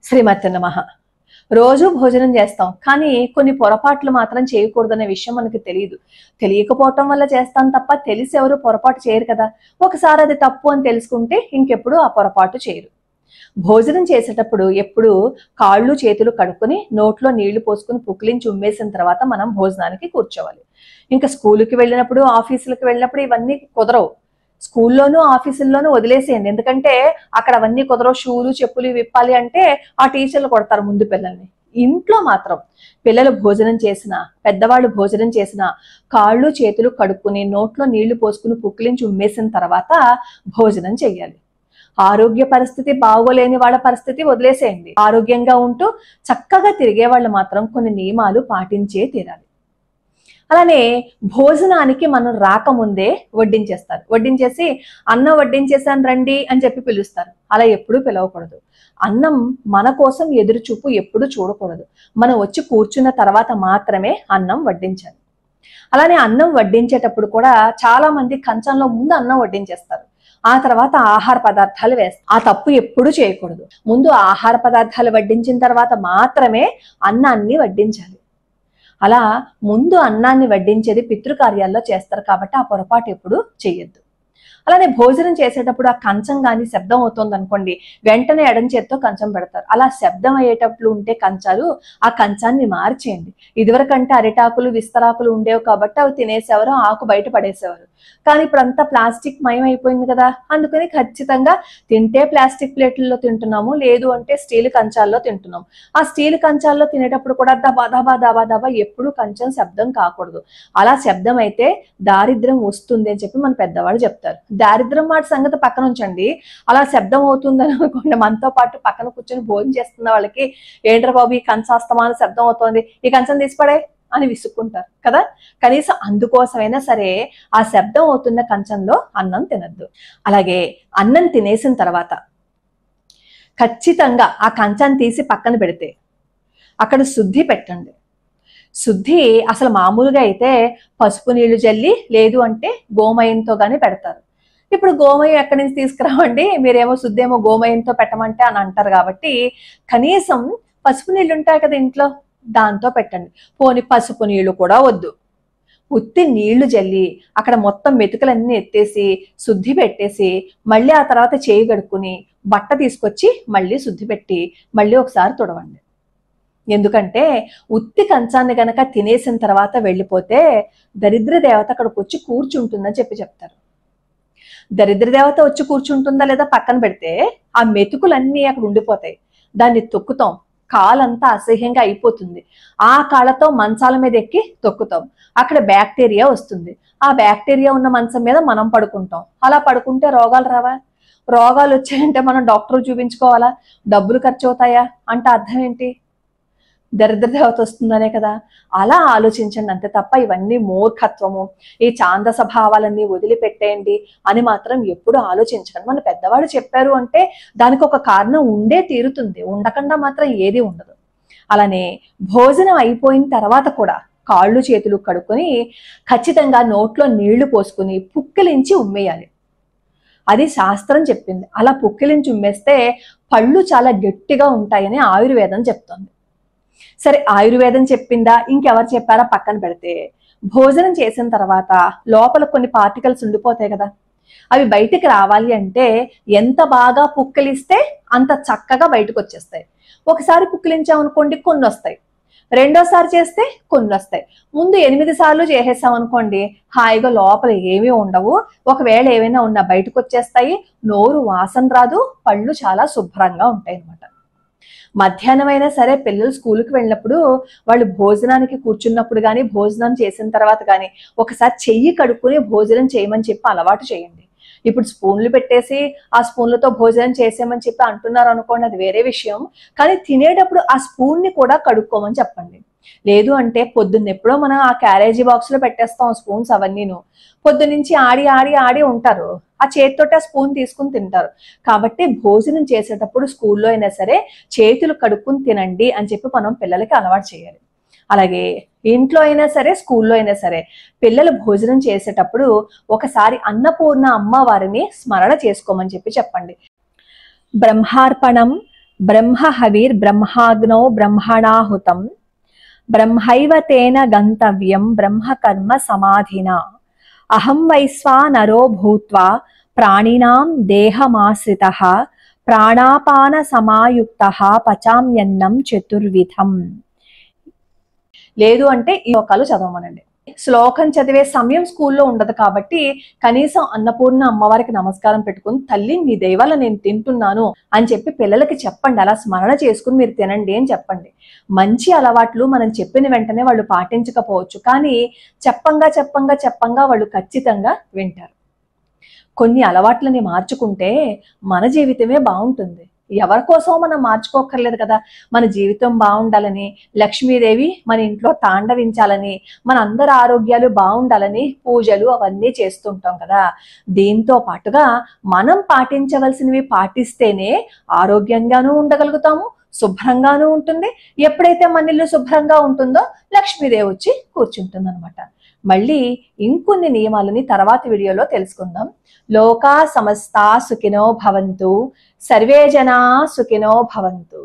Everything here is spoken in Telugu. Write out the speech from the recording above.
శ్రీమతి నమః. రోజు భోజనం చేస్తాం, కానీ కొన్ని పొరపాట్లు మాత్రం చేయకూడదనే విషయం మనకు తెలియదు. తెలియకపోవటం వల్ల చేస్తాం తప్ప తెలిసి ఎవరు పొరపాటు చేయరు కదా. ఒకసారి అది తప్పు అని తెలుసుకుంటే ఇంకెప్పుడు ఆ పొరపాటు చేయరు. భోజనం చేసేటప్పుడు ఎప్పుడు కాళ్ళు చేతులు కడుక్కొని నోట్లో నీళ్లు పోసుకుని పుక్కిలించి ఉమ్మేసిన తర్వాత మనం భోజనానికి కూర్చోవాలి. ఇంకా స్కూలుకి వెళ్ళినప్పుడు, ఆఫీసులకు వెళ్ళినప్పుడు ఇవన్నీ కుదరవు. స్కూల్లోనూ ఆఫీసుల్లోనూ వదిలేసేయండి, ఎందుకంటే అక్కడ అవన్నీ కుదరవు. షూలు చెప్పులు విప్పాలి అంటే ఆ టీచర్లు కొడతారు ముందు పిల్లల్ని. ఇంట్లో మాత్రం పిల్లలు భోజనం చేసినా, పెద్దవాళ్ళు భోజనం చేసినా కాళ్ళు చేతులు కడుక్కుని నోట్లో నీళ్లు పోసుకుని పుక్కిలించి ఉమ్మేసిన తర్వాత భోజనం చెయ్యాలి. ఆరోగ్య పరిస్థితి బాగోలేని వాళ్ళ పరిస్థితి వదిలేసేయండి. ఆరోగ్యంగా ఉంటూ చక్కగా తిరిగే వాళ్ళు మాత్రం కొన్ని నియమాలు పాటించే తీరాలి. అలానే భోజనానికి మనం రాకముందే వడ్డించేస్తారు. వడ్డించేసి అన్నం వడ్డించేసాను రండి అని చెప్పి పిలుస్తారు. అలా ఎప్పుడూ పిలవకూడదు. అన్నం మన కోసం ఎదురు చూపు ఎప్పుడు చూడకూడదు. మనం వచ్చి కూర్చున్న తర్వాత మాత్రమే అన్నం వడ్డించాలి. అలానే అన్నం వడ్డించేటప్పుడు కూడా చాలా మంది కంచంలో ముందు అన్నం వడ్డించేస్తారు, ఆ తర్వాత ఆహార పదార్థాలు వేస్తారు. ఆ తప్పు ఎప్పుడు చేయకూడదు. ముందు ఆహార పదార్థాలు వడ్డించిన తర్వాత మాత్రమే అన్నాన్ని వడ్డించాలి. అలా ముందు అన్నాన్ని వడ్డించేది పితృకార్యాల్లో చేస్తారు కాబట్టి ఆ పొరపాటు ఎప్పుడు చెయ్యొద్దు. అలానే భోజనం చేసేటప్పుడు ఆ కంచం కానీ శబ్దం అవుతుంది అనుకోండి, వెంటనే ఎడం చేత్తో కంచం పెడతారు. అలా శబ్దం అయ్యేటప్పుడు ఉంటే కంచాలు, ఆ కంచాన్ని మార్చేయండి. ఇదివరకంటే అరిటాకులు విస్తరాకులు ఉండేవి కాబట్టి అవి తినేసేవారు, ఆకు బయట పడేసేవారు. కానీ ఇప్పుడు అంతా ప్లాస్టిక్ మయం అయిపోయింది కదా, అందుకని ఖచ్చితంగా తింటే ప్లాస్టిక్ ప్లేట్లలో తింటున్నాము, లేదు అంటే స్టీల్ కంచాల్లో తింటున్నాం. ఆ స్టీల్ కంచాల్లో తినేటప్పుడు కూడా దబా దబా దబా దబా ఎప్పుడు కంచం శబ్దం కాకూడదు. అలా శబ్దం అయితే దారిద్ర్యం వస్తుంది అని చెప్పి మన పెద్దవాళ్ళు చెప్తారు. దారిద్ర్యం మాట సంగతి పక్కన ఉంచండి, అలా శబ్దం అవుతుందని అనుకోండి, మనతో పాటు పక్కన కూర్చొని భోజనం చేస్తున్న వాళ్ళకి ఏంట్రా బాబు ఈ కంచాస్తమాన శబ్దం అవుతోంది, ఈ కంచం తీసిపడే అని విసుక్కుంటారు కదా. కనీసం అందుకోసమైనా సరే ఆ శబ్దం అవుతున్న కంచంలో అన్నం తినద్దు. అలాగే అన్నం తినేసిన తర్వాత ఖచ్చితంగా ఆ కంచాన్ని తీసి పక్కన పెడితే అక్కడ శుద్ధి పెట్టండి. శుద్ధి అసలు మామూలుగా అయితే పసుపు నీళ్లు జల్లి, లేదు అంటే గోమయంతో గానీ పెడతారు. ఇప్పుడు గోమయం ఎక్కడి నుంచి తీసుకురావండి, మీరేమో శుద్ధి ఏమో గోమయంతో పెట్టమంటే అని అంటారు. కాబట్టి కనీసం పసుపు నీళ్ళు ఉంటాయి కదా ఇంట్లో, దాంతో పెట్టండి. పోని పసుపు నీళ్లు కూడా వద్దు, ఉత్తి నీళ్లు జల్లి అక్కడ మొత్తం మెతుకులన్నీ ఎత్తేసి శుద్ధి పెట్టేసి మళ్ళీ ఆ తర్వాత చేయి కడుక్కుని బట్ట తీసుకొచ్చి మళ్ళీ శుద్ధి పెట్టి మళ్ళీ ఒకసారి తుడవండి. ఎందుకంటే ఉత్తి కంచాన్ని గనక తినేసిన తర్వాత వెళ్ళిపోతే దరిద్ర దేవత అక్కడికి వచ్చి కూర్చుంటుందని చెప్తారు. దరిద్ర దేవత వచ్చి కూర్చుంటుందా లేదా పక్కన పెడితే ఆ మెతుకులన్నీ అక్కడ ఉండిపోతాయి. దాన్ని తొక్కుతాం, కాలంతా అసహ్యంగా అయిపోతుంది. ఆ కాళ్ళతో మంచాల మీద ఎక్కి తొక్కుతాం, అక్కడ బ్యాక్టీరియా వస్తుంది. ఆ బ్యాక్టీరియా ఉన్న మంచం మీద మనం పడుకుంటాం. అలా పడుకుంటే రోగాలు రావా? రోగాలు వచ్చాయంటే మనం డాక్టర్ చూపించుకోవాలా? డబ్బులు ఖర్చు అవుతాయా అంటే అర్థం ఏంటి? దరిద్ర దేవత వస్తుందనే కదా. అలా ఆలోచించండి అంతే తప్ప ఇవన్నీ మూర్ఖత్వము, ఈ ఛాందస భావాలన్నీ వదిలిపెట్టేయండి అని మాత్రం ఎప్పుడు ఆలోచించకండి. మన పెద్దవాళ్ళు చెప్పారు అంటే దానికి ఒక కారణం ఉండే తీరుతుంది, ఉండకుండా మాత్రం ఏది ఉండదు. అలానే భోజనం అయిపోయిన తర్వాత కూడా కాళ్ళు చేతులు కడుక్కొని ఖచ్చితంగా నోట్లో నీళ్లు పోసుకుని పుక్కిలించి ఉమ్మేయాలి. అది శాస్త్రం చెప్పింది. అలా పుక్కిలించి ఉమ్మేస్తే పళ్ళు చాలా గట్టిగా ఉంటాయని ఆయుర్వేదం చెప్తోంది. సరే, ఆయుర్వేదం చెప్పిందా ఇంకెవరు చెప్పారా పక్కన పెడితే, భోజనం చేసిన తర్వాత లోపల కొన్ని పార్టికల్స్ ఉండిపోతాయి కదా, అవి బయటికి రావాలి అంటే ఎంత బాగా పుక్కిలిస్తే అంత చక్కగా బయటకు వచ్చేస్తాయి. ఒకసారి పుక్కిలించామనుకోండి కొన్ని వస్తాయి, రెండోసారి చేస్తే కొన్ని వస్తాయి. ముందు 8 సార్లు చేసేసాం అనుకోండి, హాయిగా లోపల ఏమీ ఉండవు. ఒకవేళ ఏమైనా ఉన్నా బయటకు వచ్చేస్తాయి, నోరు వాసన రాదు, పళ్ళు చాలా శుభ్రంగా ఉంటాయి అన్నమాట. మధ్యాహ్నం అయినా సరే పిల్లలు స్కూల్కి వెళ్ళినప్పుడు వాళ్ళు భోజనానికి కూర్చున్నప్పుడు కానీ భోజనం చేసిన తర్వాత కానీ ఒకసారి చెయ్యి కడుక్కుని భోజనం చేయమని చెప్పి అలవాటు చేయండి. ఇప్పుడు స్పూన్లు పెట్టేసి ఆ స్పూన్లతో భోజనం చేసేమని చెప్పి అంటున్నారు అనుకోండి, అది వేరే విషయం. కానీ తినేటప్పుడు ఆ స్పూన్ని కూడా కడుక్కోమని చెప్పండి. లేదు అంటే పొద్దున్నెప్పుడో మనం ఆ క్యారేజీ బాక్స్ లో పెట్టేస్తాం స్పూన్స్ అవన్నీను. పొద్దునుంచి ఆడి ఆడి ఆడి ఉంటారు, ఆ చేతితోటి ఆ స్పూన్ తీసుకుని తింటారు. కాబట్టి భోజనం చేసేటప్పుడు స్కూల్లో అయినా సరే చేతులు కడుక్కుని తినండి అని చెప్పి మనం పిల్లలకి అలవాటు చేయాలి. అలాగే ఇంట్లో అయినా సరే స్కూల్లో అయినా సరే పిల్లలు భోజనం చేసేటప్పుడు ఒకసారి అన్నపూర్ణ అమ్మవారిని స్మరణ చేసుకోమని చెప్పి చెప్పండి. బ్రహ్మార్పణం బ్రహ్మ హవిర్ బ్రహ్మాగ్నో బ్రహ్మణాహుతం బ్రహ్మైవ తేన గంతవ్యం బ్రహ్మకర్మ సమాధినా అహం వైశ్వానరో భూత్వా ప్రాణినాం దేహమాశ్రితః ప్రాణాపాన సమాయుక్తః పచామ్యన్నం చతుర్విధం. లేదు అంటే ఈ శ్లోకాలు చదవమనండి. శ్లోకం చదివే సమయం స్కూల్లో ఉండదు కాబట్టి కనీసం అన్నపూర్ణ అమ్మవారికి నమస్కారం పెట్టుకుని, తల్లి మీ దయవల్ల నేను తింటున్నాను అని చెప్పి పిల్లలకి చెప్పండి. అలా స్మరణ చేసుకుని మీరు తినండి అని చెప్పండి. మంచి అలవాట్లు మనం చెప్పిన వెంటనే వాళ్ళు పాటించకపోవచ్చు, కానీ చెప్పంగా వాళ్ళు ఖచ్చితంగా వింటారు. కొన్ని అలవాట్లని మార్చుకుంటే మన జీవితమే బాగుంటుంది. ఎవరి కోసం మనం మార్చుకోక్కర్లేదు కదా. మన జీవితం బాగుండాలని, లక్ష్మీదేవి మన ఇంట్లో తాండవించాలని, మన అందరి ఆరోగ్యాలు బాగుండాలని పూజలు అవన్నీ చేస్తుంటాం కదా. దీంతో పాటుగా మనం పాటించవలసినవి పాటిస్తేనే ఆరోగ్యంగానూ ఉండగలుగుతాము, శుభ్రంగానూ ఉంటుంది. ఎప్పుడైతే మన ఇల్లు శుభ్రంగా ఉంటుందో లక్ష్మీదేవి వచ్చి కూర్చుంటుంది అనమాట. మళ్ళీ ఇంకొన్ని నియమాలని తర్వాతి వీడియోలో తెలుసుకుందాం. లోకా సమస్తా సుఖినో భవంతు, సర్వే జనా సుఖినో భవంతు.